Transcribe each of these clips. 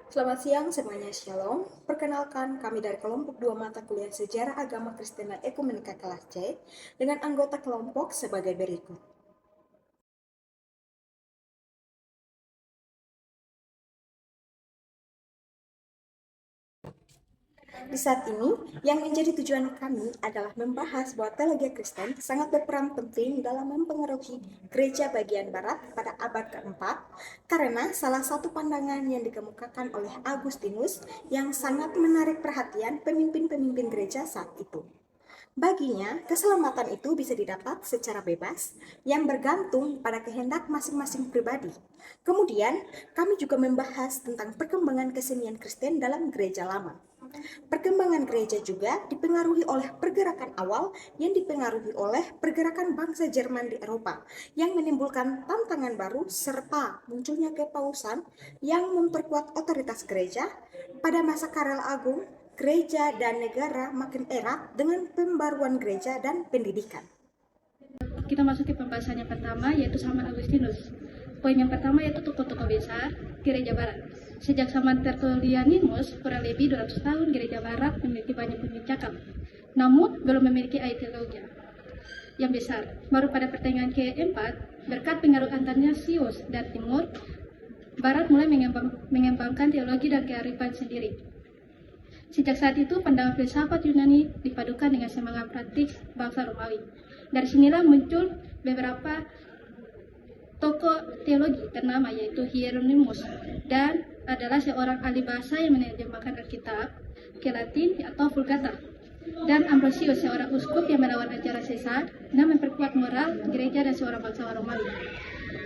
Selamat siang semuanya, Shalom. Perkenalkan, kami dari kelompok 2 mata kuliah Sejarah Agama Kristen dan Ekumenika kelas C dengan anggota kelompok sebagai berikut. Di saat ini, yang menjadi tujuan kami adalah membahas bahwa teologi Kristen sangat berperan penting dalam mempengaruhi gereja bagian barat pada abad keempat karena salah satu pandangan yang dikemukakan oleh Agustinus yang sangat menarik perhatian pemimpin-pemimpin gereja saat itu. Baginya, keselamatan itu bisa didapat secara bebas yang bergantung pada kehendak masing-masing pribadi. Kemudian, kami juga membahas tentang perkembangan kesenian Kristen dalam gereja lama. Perkembangan gereja juga dipengaruhi oleh pergerakan awal yang dipengaruhi oleh pergerakan bangsa Jerman di Eropa yang menimbulkan tantangan baru serta munculnya kepausan yang memperkuat otoritas gereja. Pada masa Karel Agung, gereja dan negara makin erat dengan pembaruan gereja dan pendidikan. Kita masuk ke pembahasan yang pertama, yaitu zaman Agustinus. Poin yang pertama yaitu tokoh-tokoh besar gereja barat. Sejak zaman Tertullianus, kurang lebih 200 tahun gereja barat memiliki banyak pembicaraan, namun belum memiliki ideologi yang besar. Baru pada pertengahan keempat, berkat pengaruh Athanasius dan Timur, barat mulai mengembangkan teologi dan kearifan sendiri. Sejak saat itu, pandangan filsafat Yunani dipadukan dengan semangat praktik bangsa Romawi. Dari sinilah muncul beberapa tokoh teologi ternama, yaitu Hieronymus, dan adalah seorang ahli bahasa yang menerjemahkan Alkitab ke Latin atau Vulgata, dan Ambrosius, seorang uskup yang melawan ajaran sesat dan memperkuat moral gereja dan seorang bangsawan Romawi.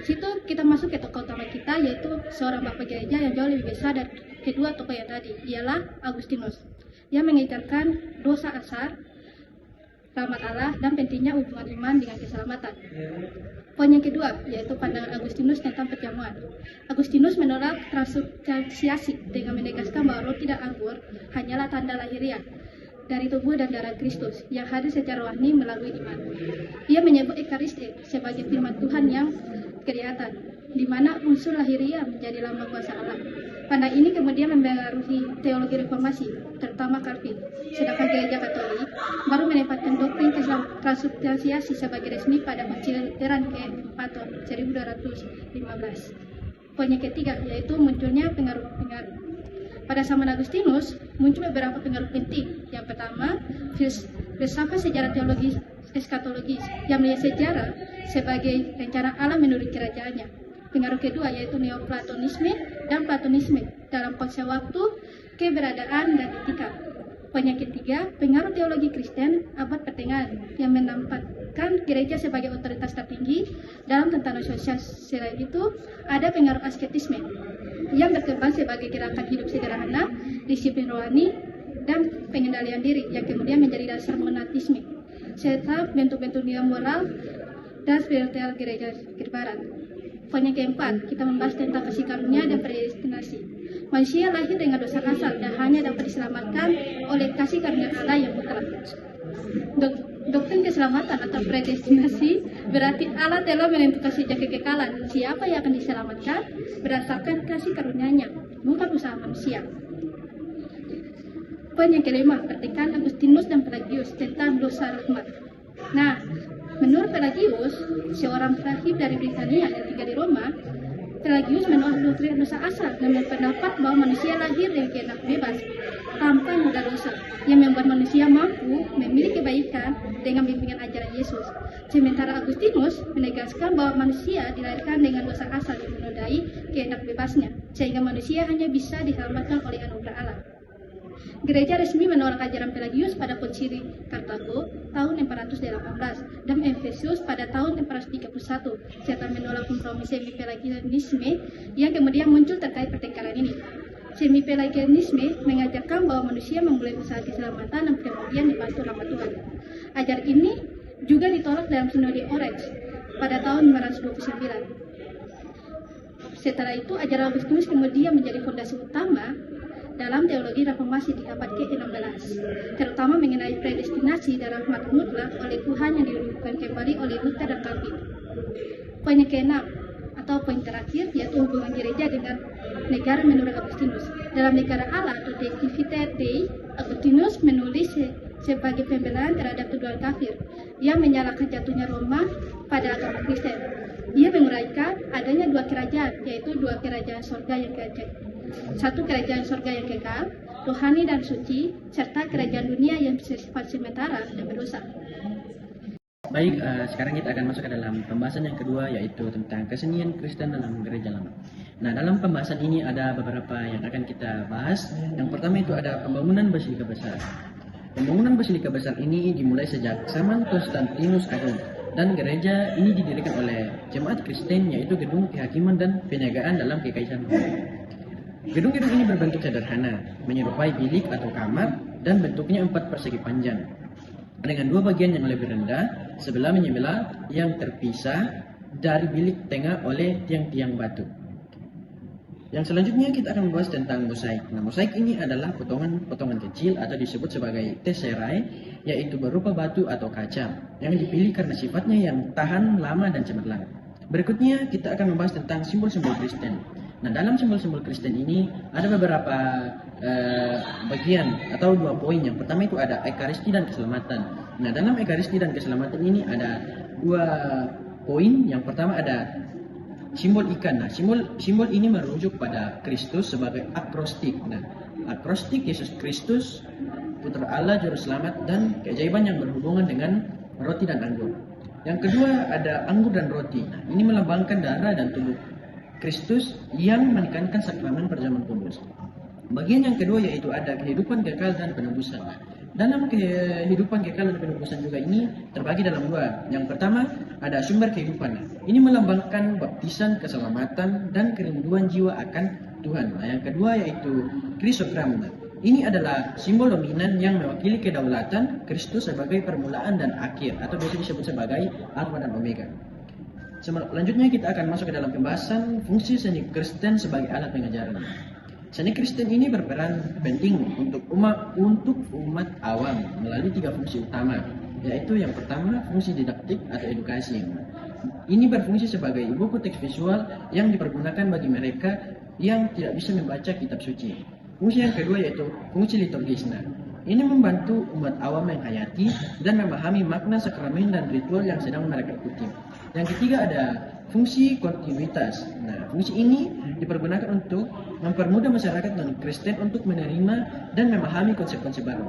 Situ kita masuk ke tokoh utama kita, yaitu seorang bapak gereja yang jauh lebih besar dari kedua tokoh yang tadi, ialah Agustinus, yang mengajarkan dosa asal, rahmat Allah, dan pentingnya hubungan iman dengan keselamatan. Poin yang kedua, yaitu pandangan Agustinus tentang perjamuan. Agustinus menolak transubstansiasi dengan menegaskan bahwa roti dan anggur hanyalah tanda lahiriah dari tubuh dan darah Kristus yang hadir secara rohani melalui iman. Ia menyebut Ekaristi sebagai firman Tuhan yang kelihatan, di mana unsur lahiriah menjadi lambang kuasa Allah. Pandangan ini kemudian mempengaruhi teologi reformasi, terutama Calvin. Sedangkan gereja Katolik baru menempatkan doktrin transubstansiasi sebagai resmi pada Konsili Lateran ke-4 tahun 1215. Poin yang ketiga, yaitu munculnya pengaruh-pengaruh. Pada zaman Agustinus, muncul beberapa pengaruh penting. Yang pertama, filsafat sejarah teologis eskatologis yang melihat sejarah sebagai rencana Allah menurut kerajaannya. Pengaruh kedua yaitu Neoplatonisme dan Platonisme dalam konsep waktu, keberadaan, dan etika. Poin yang ketiga, pengaruh teologi Kristen abad pertengahan yang menempatkan gereja sebagai otoritas tertinggi dalam tatanan sosial. Selain itu, ada pengaruh asketisme yang berkembang sebagai gerakan hidup sederhana, disiplin rohani, dan pengendalian diri yang kemudian menjadi dasar monatisme, serta bentuk-bentuk nilai moral dan spiritual gereja barat. Poin yang keempat, kita membahas tentang kasih karunia dan predestinasi. Manusia lahir dengan dosa asal dan hanya dapat diselamatkan oleh kasih karunia Allah yang mutlak. Doktrin keselamatan atau predestinasi berarti Allah telah menentukan sejak kekekalan siapa yang akan diselamatkan berdasarkan kasih karunia-Nya, bukan usaha manusia. Poin yang kelima, pertikaian Agustinus dan Pelagius tentang dosa rahmat. Nah, menurut Pelagius, seorang rahib dari Britania yang tinggal di Roma, Pelagius menolak doktrin dosa asal dan berpendapat bahwa manusia lahir dengan kehendak bebas tanpa noda dosa yang membuat manusia mampu memilih kebaikan dengan bimbingan ajaran Yesus. Sementara Agustinus menegaskan bahwa manusia dilahirkan dengan dosa asal yang menodai kehendak bebasnya, sehingga manusia hanya bisa diselamatkan oleh anugerah Allah. Gereja resmi menolak ajaran Pelagius pada Konsili Kartago tahun 418 dan Efesus pada tahun 431, serta menolak kompromi semi-pelagianisme yang kemudian muncul terkait pertengkaran ini. Semi-pelagianisme mengajarkan bahwa manusia memulai usaha keselamatan dan kemudian dibantu rahmat Tuhan. Ajaran ini juga ditolak dalam Sinode Orange pada tahun 529. Setelah itu, ajaran Agustinus kemudian menjadi fondasi utama dalam teologi reformasi di abad ke-16, terutama mengenai predestinasi dan rahmat mutlak oleh Tuhan yang dirumuskan kembali oleh Luther dan Calvin. Poin yang keenam, Atau poin terakhir yaitu hubungan gereja dengan negara menurut Agustinus. Dalam Negara Allah atau De Civitate Dei, Agustinus menulis sebagai pembelaan terhadap tuduhan kafir yang menyalahkan jatuhnya Roma pada agama Kristen. Dia menguraikan adanya dua kerajaan, yaitu dua kerajaan surga yang kekal. Satu kerajaan surga yang kekal, rohani dan suci, serta kerajaan dunia yang bersifat sementara dan berdosa. Baik, sekarang kita akan masuk ke dalam pembahasan yang kedua, yaitu tentang kesenian Kristen dalam gereja lama. Nah, dalam pembahasan ini ada beberapa yang akan kita bahas. Yang pertama itu ada pembangunan Basilika Besar. Pembangunan Basilika Besar ini dimulai sejak zaman Konstantinus Agung, dan gereja ini didirikan oleh jemaat Kristen, yaitu gedung kehakiman dan penjagaan dalam kekaisaran Roma. Gedung-gedung ini berbentuk sederhana, menyerupai bilik atau kamar, dan bentuknya 4 persegi panjang, dengan 2 bagian yang lebih rendah, sebelah menyebelah, yang terpisah dari bilik tengah oleh tiang-tiang batu. Yang selanjutnya kita akan membahas tentang mosaik. Nah, mosaik ini adalah potongan-potongan kecil atau disebut sebagai tesserae, yaitu berupa batu atau kaca, yang dipilih karena sifatnya yang tahan lama dan cemerlang. Berikutnya kita akan membahas tentang simbol-simbol Kristen. Nah, dalam simbol-simbol Kristen ini ada beberapa bagian atau 2 poin. Yang pertama itu ada Ekaristi dan keselamatan. Nah, dalam Ekaristi dan keselamatan ini ada 2 poin. Yang pertama ada simbol ikan. Nah, simbol ini merujuk pada Kristus sebagai akrostik. Nah, akrostik Yesus Kristus, Putra Allah, Juru Selamat, dan keajaiban yang berhubungan dengan roti dan anggur. Yang kedua ada anggur dan roti. Nah, ini melambangkan darah dan tubuh Kristus yang menekankan sakramen perjamuan kudus. Bagian yang kedua yaitu ada kehidupan kekal dan penebusan. Dalam kehidupan kekal dan penebusan juga ini terbagi dalam 2. Yang pertama ada sumber kehidupan. Ini melambangkan baptisan, keselamatan, dan kerinduan jiwa akan Tuhan. Nah, yang kedua yaitu krisogram. Ini adalah simbol dominan yang mewakili kedaulatan Kristus sebagai permulaan dan akhir, atau biasa disebut sebagai Alfa dan Omega. Selanjutnya kita akan masuk ke dalam pembahasan fungsi seni Kristen sebagai alat pengajaran. Seni Kristen ini berperan penting untuk umat awam melalui 3 fungsi utama, yaitu yang pertama fungsi didaktik atau edukasi. Ini berfungsi sebagai buku teks visual yang dipergunakan bagi mereka yang tidak bisa membaca kitab suci. Fungsi yang kedua yaitu fungsi liturgis. Nah, ini membantu umat awam menghayati dan memahami makna sakramen dan ritual yang sedang mereka ikuti. Yang ketiga ada fungsi kontinuitas. Nah, fungsi ini dipergunakan untuk mempermudah masyarakat non-Kristen untuk menerima dan memahami konsep-konsep baru.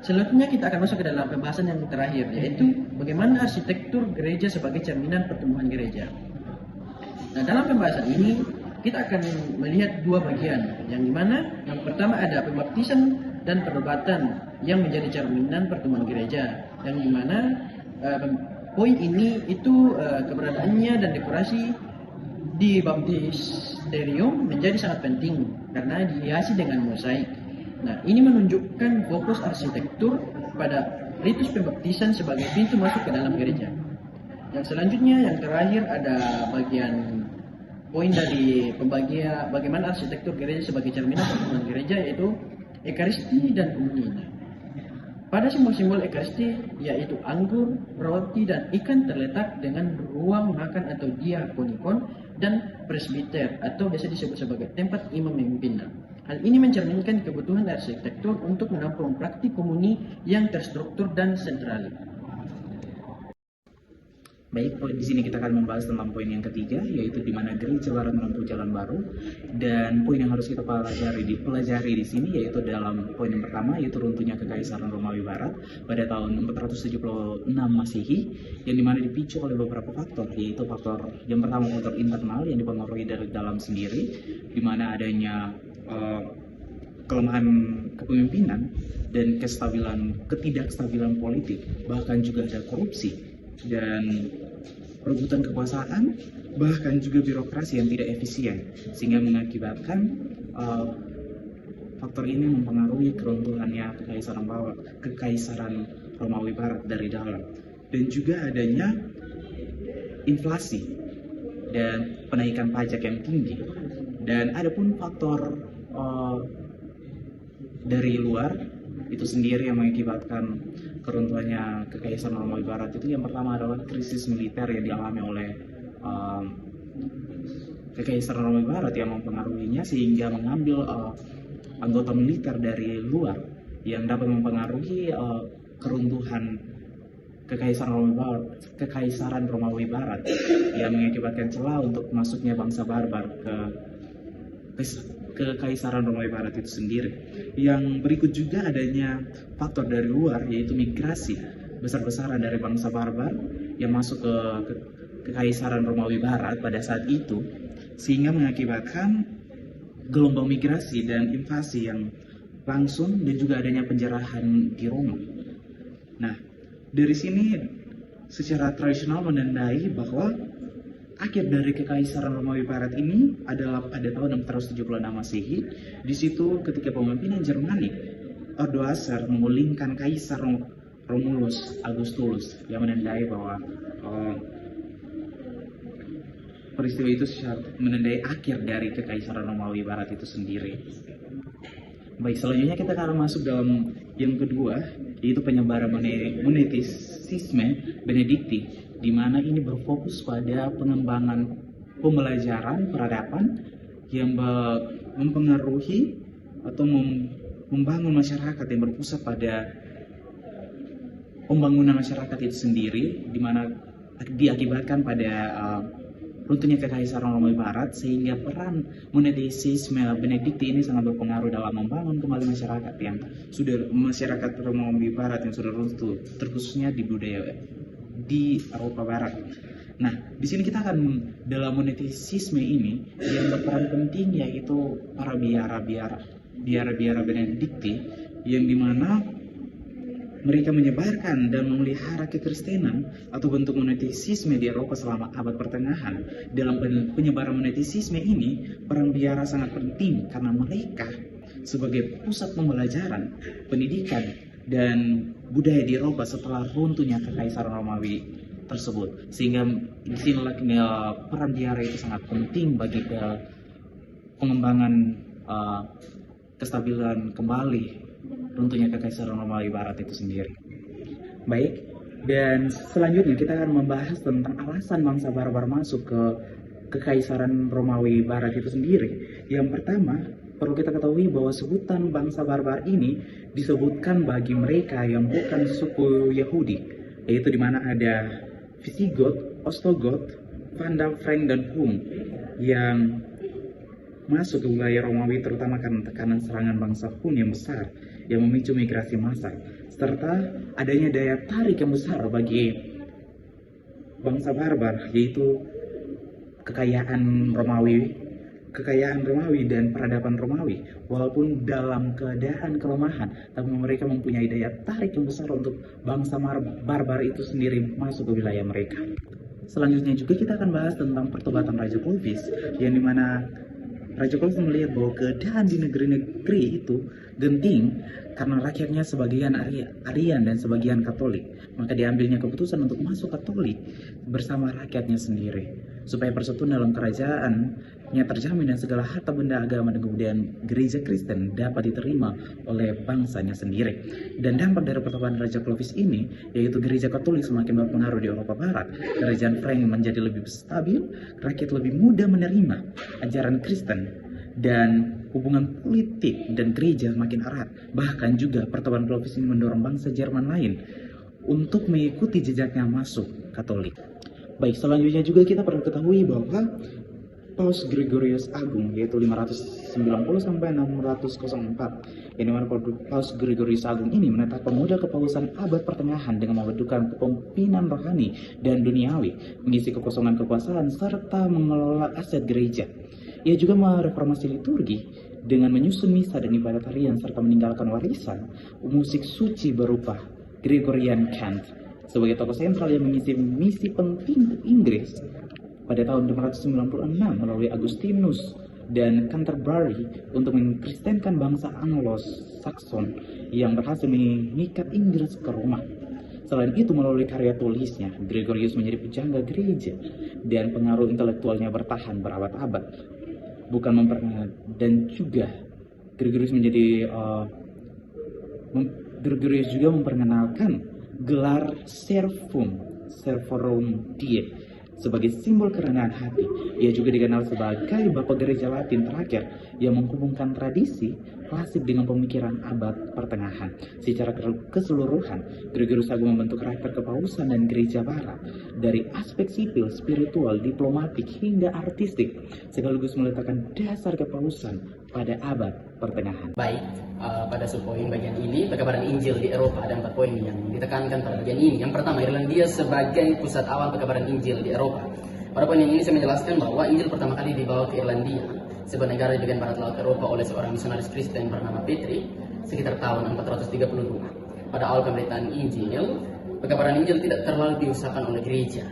Selanjutnya kita akan masuk ke dalam pembahasan yang terakhir, yaitu bagaimana arsitektur gereja sebagai cerminan pertumbuhan gereja. Nah, dalam pembahasan ini kita akan melihat 2 bagian, yang dimana yang pertama ada pembaptisan dan penobatan yang menjadi cerminan pertumbuhan gereja, yang dimana poin ini itu keberadaannya dan dekorasi di baptisterium menjadi sangat penting karena dihiasi dengan mosaik. Nah, ini menunjukkan fokus arsitektur pada ritus pembaptisan sebagai pintu masuk ke dalam gereja. Yang selanjutnya, yang terakhir ada bagian poin dari pembagian bagaimana arsitektur gereja sebagai cerminan pertumbuhan gereja, yaitu Ekaristi dan komuni. Pada simbol-simbol Ekaristi yaitu anggur, roti, dan ikan terletak dengan ruang makan atau diakonikon dan presbiter atau biasa disebut sebagai tempat imam memimpin. Hal ini mencerminkan kebutuhan arsitektur untuk menampung praktik komuni yang terstruktur dan sentral. Baik, di sini kita akan membahas tentang poin yang ketiga, yaitu di mana gereja barat menempuh jalan baru. Dan poin yang harus kita pelajari di sini yaitu dalam poin yang pertama, yaitu runtuhnya Kekaisaran Romawi Barat pada tahun 476 Masehi, yang dimana dipicu oleh beberapa faktor, yaitu faktor yang pertama faktor internal yang dipengaruhi dari dalam sendiri, di mana adanya kelemahan kepemimpinan dan ketidakstabilan politik, bahkan juga ada korupsi dan perebutan kekuasaan, bahkan juga birokrasi yang tidak efisien, sehingga mengakibatkan faktor ini mempengaruhi keruntuhannya Kekaisaran Romawi Barat dari dalam, dan juga adanya inflasi dan penaikan pajak yang tinggi. Dan adapun faktor dari luar itu sendiri yang mengakibatkan keruntuhannya Kekaisaran Romawi Barat itu, yang pertama adalah krisis militer yang dialami oleh uh, Kekaisaran Romawi Barat yang mempengaruhinya sehingga mengambil anggota militer dari luar yang dapat mempengaruhi keruntuhan Kekaisaran Romawi Barat yang mengakibatkan celah untuk masuknya bangsa barbar ke Kekaisaran Romawi Barat itu sendiri. Yang berikut juga adanya faktor dari luar, yaitu migrasi besar-besaran dari bangsa barbar yang masuk ke Kekaisaran Romawi Barat pada saat itu, sehingga mengakibatkan gelombang migrasi dan invasi yang langsung dan juga adanya penjarahan di Roma. Nah, dari sini secara tradisional menandai bahwa akhir dari Kekaisaran Romawi Barat ini adalah pada tahun 676 Masehi. Di situ ketika pemimpinan Jermani Odoacer menggulingkan Kaisar Romulus Augustulus, yang menandai bahwa peristiwa itu menandai akhir dari Kekaisaran Romawi Barat itu sendiri. Baik, selanjutnya kita akan masuk dalam yang kedua, yaitu penyebaran monetisisme Benedikti, di mana ini berfokus pada pengembangan pembelajaran peradaban yang mempengaruhi atau membangun masyarakat yang berpusat pada pembangunan masyarakat itu sendiri, di mana diakibatkan pada runtuhnya Kekaisaran Romawi Barat, sehingga peran monetisisme Benedikti ini sangat berpengaruh dalam membangun kembali masyarakat Romawi Barat yang sudah runtuh, terkhususnya di budaya di Eropa Barat. Nah, di sini kita akan dalam monetisisme ini yang berperan penting yaitu para biara Benedikti, yang dimana mereka menyebarkan dan memelihara kekristenan atau bentuk monetisisme di Eropa selama abad pertengahan. Dalam penyebaran monetisisme ini, peran biara sangat penting karena mereka sebagai pusat pembelajaran, pendidikan, dan budaya di Eropa setelah runtuhnya Kekaisaran Romawi tersebut. Sehingga disinilah peran biara itu sangat penting bagi pengembangan kestabilan kembali runtuhnya Kekaisaran Romawi Barat itu sendiri. Baik, dan selanjutnya kita akan membahas tentang alasan bangsa barbar masuk ke Kekaisaran Romawi Barat itu sendiri. Yang pertama, perlu kita ketahui bahwa sebutan bangsa barbar ini disebutkan bagi mereka yang bukan suku Yahudi, yaitu di mana ada Visigoth, Ostrogoth, Vandal, Frank, dan Hum yang masuk ke wilayah Romawi terutama karena tekanan serangan bangsa Hun yang besar yang memicu migrasi massal, serta adanya daya tarik yang besar bagi bangsa barbar, yaitu kekayaan Romawi dan peradaban Romawi. Walaupun dalam keadaan kelemahan, tapi mereka mempunyai daya tarik yang besar untuk bangsa barbar itu sendiri masuk ke wilayah mereka. Selanjutnya juga kita akan bahas tentang pertobatan Raja Clovis, yang dimana Raja Clovis melihat bahwa keadaan di negeri-negeri itu genting karena rakyatnya sebagian Arian dan sebagian Katolik. Maka diambilnya keputusan untuk masuk Katolik bersama rakyatnya sendiri, supaya persatuan dalam kerajaannya terjamin dan segala harta benda agama dan kebudayaan gereja Kristen dapat diterima oleh bangsanya sendiri. Dan dampak dari pertobatan Raja Clovis ini, yaitu gereja Katolik semakin berpengaruh di Eropa Barat, kerajaan Frank menjadi lebih stabil, rakyat lebih mudah menerima ajaran Kristen, dan hubungan politik dan gereja makin erat. Bahkan juga pertobatan Clovis ini mendorong bangsa Jerman lain untuk mengikuti jejaknya masuk Katolik. Baik, selanjutnya juga kita perlu ketahui bahwa Paus Gregorius Agung, yaitu 590 sampai 604, yang dimana Paus Gregorius Agung ini menetapkan modal kepausan abad pertengahan dengan membentukkan kepemimpinan rohani dan duniawi, mengisi kekosongan kekuasaan, serta mengelola aset gereja. Ia juga mereformasi liturgi dengan menyusun misa dan ibadat harian, serta meninggalkan warisan musik suci berupa Gregorian Chant sebagai tokoh sentral yang mengisi misi penting Inggris pada tahun 596 melalui Agustinus dan Canterbury untuk mengkristenkan bangsa Anglo-Saxon yang berhasil mengikat Inggris ke Roma. Selain itu, melalui karya tulisnya, Gregorius menjadi pujangga gereja dan pengaruh intelektualnya bertahan berabad-abad. Dan juga Gregorius juga memperkenalkan gelar Serforum Die sebagai simbol kerendahan hati. Ia juga dikenal sebagai Bapak Gereja Latin terakhir yang menghubungkan tradisi klasik dengan pemikiran abad pertengahan. Secara keseluruhan, Gregorius Agung membentuk karakter kepausan dan gereja barat dari aspek sipil, spiritual, diplomatik, hingga artistik, sekaligus meletakkan dasar kepausan pada abad pertengahan. Baik, pada subpoin bagian ini, pekabaran Injil di Eropa ada 4 poin yang ditekankan pada bagian ini. Yang pertama, Irlandia sebagai pusat awal pekabaran Injil di Eropa. Pada poin yang ini saya menjelaskan bahwa Injil pertama kali dibawa ke Irlandia, sebuah negara di bagian barat laut Eropa, oleh seorang misionaris Kristen bernama Petri sekitar tahun 432. Pada awal pemberitaan Injil, pekabaran Injil tidak terlalu diusahakan oleh gereja.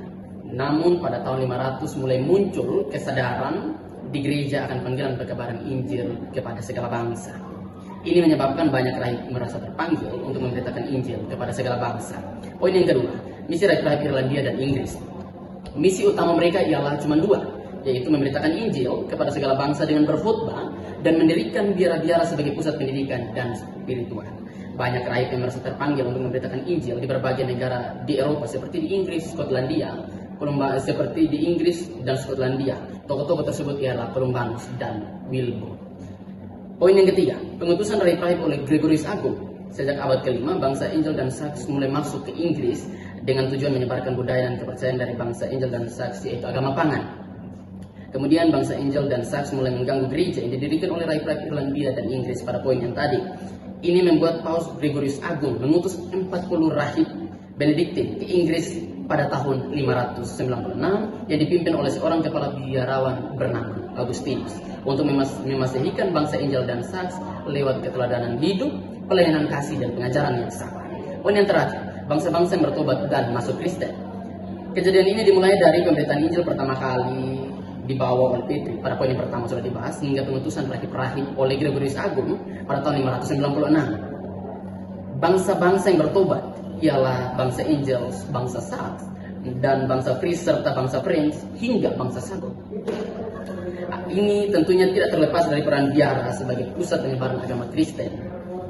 Namun pada tahun 500 mulai muncul kesadaran di gereja akan panggilan pekabaran Injil kepada segala bangsa. Ini menyebabkan banyak rahib merasa terpanggil untuk memberitakan Injil kepada segala bangsa. Poin yang kedua, misi rahib Irlandia dan Inggris. Misi utama mereka ialah cuma 2, yaitu memberitakan Injil kepada segala bangsa dengan berkhutbah dan mendirikan biara-biara sebagai pusat pendidikan dan spiritual. Banyak rahib yang merasa terpanggil untuk memberitakan Injil di berbagai negara di Eropa seperti di Inggris, Skotlandia, seperti di Inggris dan Skotlandia. Tokoh-tokoh tersebut ialah Columbanus dan Wilbur. Poin yang ketiga, pengutusan rahib-rahib oleh Gregorius Agung. Sejak abad ke-5, bangsa Angel dan Sax mulai masuk ke Inggris dengan tujuan menyebarkan budaya dan kepercayaan dari bangsa Angel dan Sax, yaitu agama pangan. Kemudian bangsa Angel dan Sax mulai mengganggu gereja yang didirikan oleh rahib-rahib Irlandia dan Inggris pada poin yang tadi. Ini membuat Paus Gregorius Agung mengutus 40 rahib Benediktin ke Inggris pada tahun 596 yang dipimpin oleh seorang kepala biarawan bernama Augustinus untuk memasehikan bangsa Angel dan Sax lewat keteladanan hidup, pelayanan kasih, dan pengajaran yang sabar. Poin yang terakhir, bangsa-bangsa yang bertobat dan masuk Kristen. Kejadian ini dimulai dari pemberitaan Injil pertama kali dibawa oleh Petri. Pada poin yang pertama sudah dibahas, hingga pengutusan rahib-rahib oleh Gregorius Agung pada tahun 596. Bangsa-bangsa yang bertobat ialah bangsa Angels, bangsa Sax, dan bangsa Fris serta bangsa Prince hingga bangsa Sagot. Ini tentunya tidak terlepas dari peran biara sebagai pusat penyebaran agama Kristen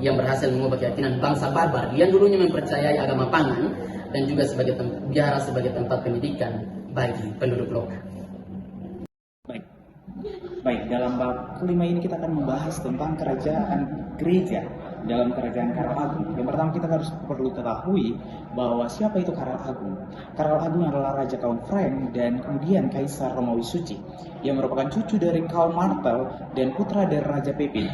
yang berhasil mengubah keyakinan bangsa barbar yang dulunya mempercayai agama pangan, dan juga sebagai biara sebagai tempat pendidikan bagi penduduk lokal. Baik, dalam bab kelima ini kita akan membahas tentang kerajaan gereja dalam kerajaan Karel Agung. Yang pertama kita harus perlu ketahui bahwa siapa itu Karel Agung. Karel Agung adalah raja kaum Frank dan kemudian kaisar Romawi Suci yang merupakan cucu dari kaum Martel dan putra dari Raja Pepin.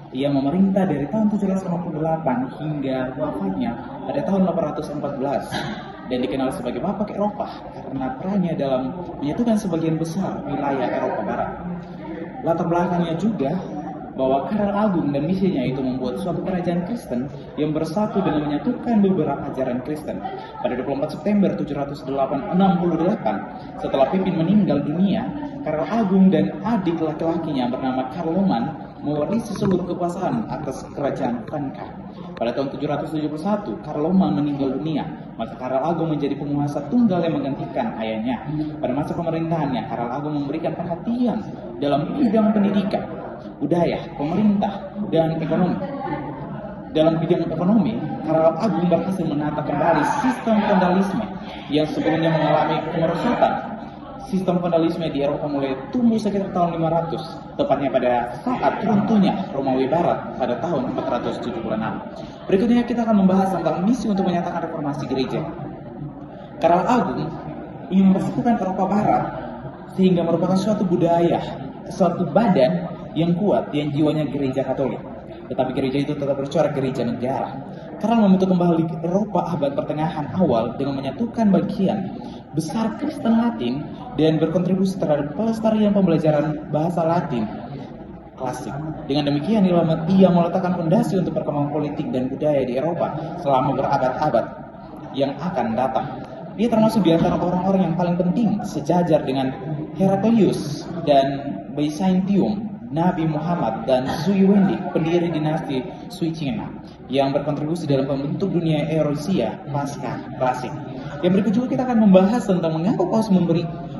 Ia memerintah dari tahun 758 hingga wafatnya pada tahun 814 dan dikenal sebagai Bapak Eropa karena perannya dalam menyatukan sebagian besar wilayah Eropa Barat. Latar belakangnya juga bahwa Karel Agung dan misinya itu membuat suatu kerajaan Kristen yang bersatu dengan menyatukan beberapa ajaran Kristen. Pada 24 September 768, setelah Pepin meninggal dunia, Karel Agung dan adik laki-lakinya bernama Carloman mewarisi seluruh kekuasaan atas kerajaan Franka. Pada tahun 771, Carloman meninggal dunia, maka Karel Agung menjadi penguasa tunggal yang menggantikan ayahnya. Pada masa pemerintahannya, Karel Agung memberikan perhatian dalam bidang pendidikan, budaya, pemerintah, dan ekonomi. Dalam bidang ekonomi, Karel Agung berhasil menata kembali sistem feudalisme yang sebelumnya mengalami kemerosotan. Sistem feudalisme di Eropa mulai tumbuh sekitar tahun 500, tepatnya pada saat runtuhnya Romawi Barat pada tahun 476. Berikutnya kita akan membahas tentang misi untuk menyatakan reformasi gereja. Karel Agung ingin mempersatukan Eropa Barat sehingga merupakan suatu budaya, suatu badan yang kuat yang jiwanya gereja Katolik. Tetapi gereja itu tetap bercorak gereja negara. Karel membentuk kembali Eropa abad pertengahan awal dengan menyatukan bagian besar Kristen Latin dan berkontribusi terhadap pelestarian pembelajaran bahasa Latin klasik. Dengan demikian ia meletakkan fondasi untuk perkembangan politik dan budaya di Eropa selama berabad-abad yang akan datang. Dia termasuk di antara orang-orang yang paling penting sejajar dengan Heraclius dan Byzantium, Nabi Muhammad, dan Zhu Wendi, pendiri dinasti Sui Cina, yang berkontribusi dalam pembentuk dunia Eurasia pasca klasik. Yang berikut juga kita akan membahas tentang mengapa Paus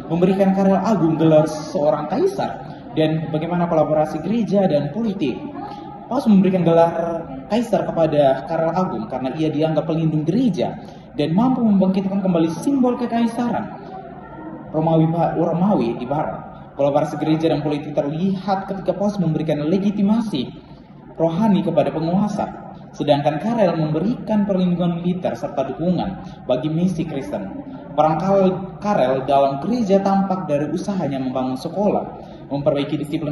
memberikan Karel Agung gelar seorang kaisar dan bagaimana kolaborasi gereja dan politik. Paus memberikan gelar kaisar kepada Karel Agung karena ia dianggap pelindung gereja dan mampu membangkitkan kembali simbol kekaisaran. Romawi di barat. Kolaborasi gereja dan politik terlihat ketika Paus memberikan legitimasi rohani kepada penguasa, sedangkan Karel memberikan perlindungan militer serta dukungan bagi misi Kristen. Peran Karel dalam gereja tampak dari usahanya membangun sekolah, memperbaiki disiplin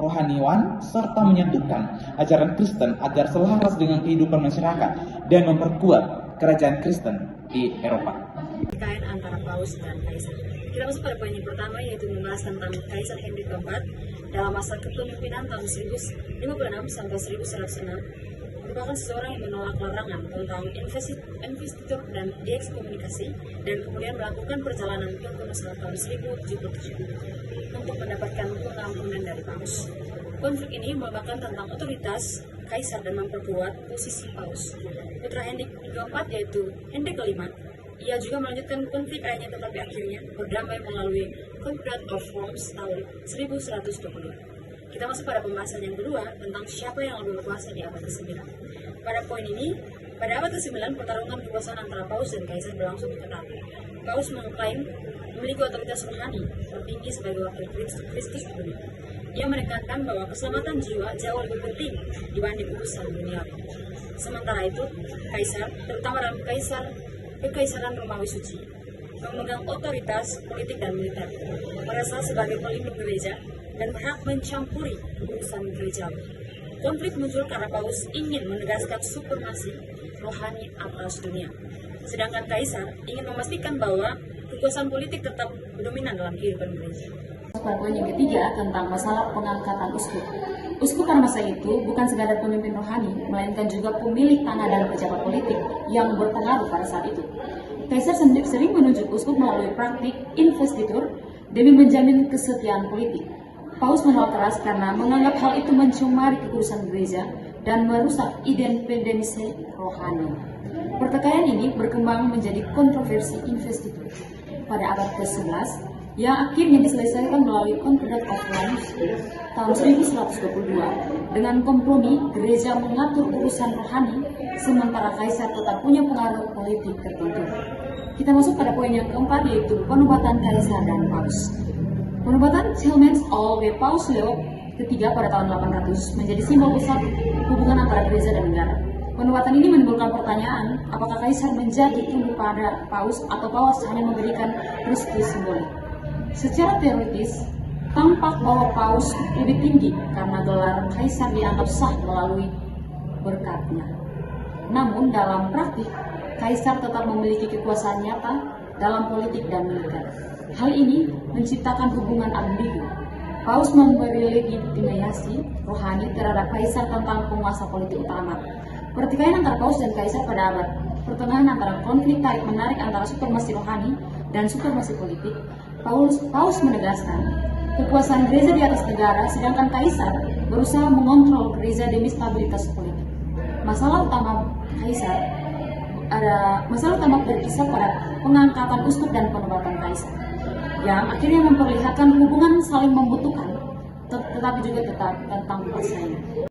rohaniwan, serta menyatukan ajaran Kristen agar selaras dengan kehidupan masyarakat dan memperkuat kerajaan Kristen di Eropa. Pertikaian antara Paus dan Kaisar. Kita masuk pada poin yang pertama, yaitu membahas tentang Kaisar Henry keempat dalam masa kepemimpinan tahun 1056 sampai 1106, merupakan seseorang yang menolak larangan tentang investitur dan diekskomunikasi, dan kemudian melakukan perjalanan ke Kolossal tahun 1077 untuk mendapatkan pengampunan dari Paus. Konflik ini merupakan tentang otoritas Kaisar dan memperkuat posisi Paus. Putra Henry keempat yaitu Henry kelima, ia juga melanjutkan konflik ayahnya, tetapi akhirnya berdamai melalui Concord of Worms tahun 1120. Kita masuk pada pembahasan yang kedua tentang siapa yang lebih berkuasa di abad ke-9. Pada poin ini, pada abad ke-9 pertarungan kekuasaan antara Paus dan Kaisar berlangsung ketat. Paus mengklaim memiliki otoritas rohani tertinggi sebagai wakil Kristus di dunia. Ia menekankan bahwa keselamatan jiwa jauh lebih penting dibanding urusan duniawi. Sementara itu, Kaisar, terutama dalam Kekaisaran Romawi Suci, memegang otoritas politik dan militer, merasa sebagai pelindung gereja dan berhak mencampuri urusan gerejawi. Konflik muncul karena Paus ingin menegaskan supremasi rohani atas dunia, sedangkan Kaisar ingin memastikan bahwa kekuasaan politik tetap dominan dalam kehidupan gereja. Pada poin yang ketiga tentang masalah pengangkatan uskup. Uskup pada masa itu bukan sekadar pemimpin rohani, melainkan juga pemilik tanah dan pejabat politik yang berpengaruh pada saat itu. Kaisar sering menunjuk uskup melalui praktik investitur demi menjamin kesetiaan politik. Paus menolak keras karena menganggap hal itu mencemari kekudusan gereja dan merusak independensi rohani. Pertikaian ini berkembang menjadi kontroversi investitur pada abad ke-11 yang akhirnya diselesaikan melalui Concord of Worms tahun 1122. Dengan kompromi, gereja mengatur urusan rohani, sementara Kaisar tetap punya pengaruh politik tertentu. Kita masuk pada poin yang keempat, yaitu penobatan Kaisar dan Paus. Penobatan Clemens oleh Paus Leo ketiga pada tahun 800 menjadi simbol besar hubungan antara gereja dan negara. Penobatan ini menimbulkan pertanyaan, apakah Kaisar menjadi tunduk pada Paus atau Paus hanya memberikan restu simbolik. Secara teoritis, tampak bahwa Paus lebih tinggi karena gelar Kaisar dianggap sah melalui berkatnya. Namun dalam praktik, Kaisar tetap memiliki kekuasaan nyata dalam politik dan militer. Hal ini menciptakan hubungan ambigu. Paus memberi legitimasi rohani terhadap Kaisar tentang penguasa politik utama. Pertikaian antara Paus dan Kaisar pada abad pertengahan antara konflik tarik-menarik antara supremasi rohani dan supremasi politik. Paus menegaskan kekuasaan gereja di atas negara, sedangkan Kaisar berusaha mengontrol gereja demi stabilitas politik. Masalah utama berkisar pada pengangkatan uskup dan penobatan Kaisar, yang akhirnya memperlihatkan hubungan saling membutuhkan, tetapi juga tetap tentang persaingan.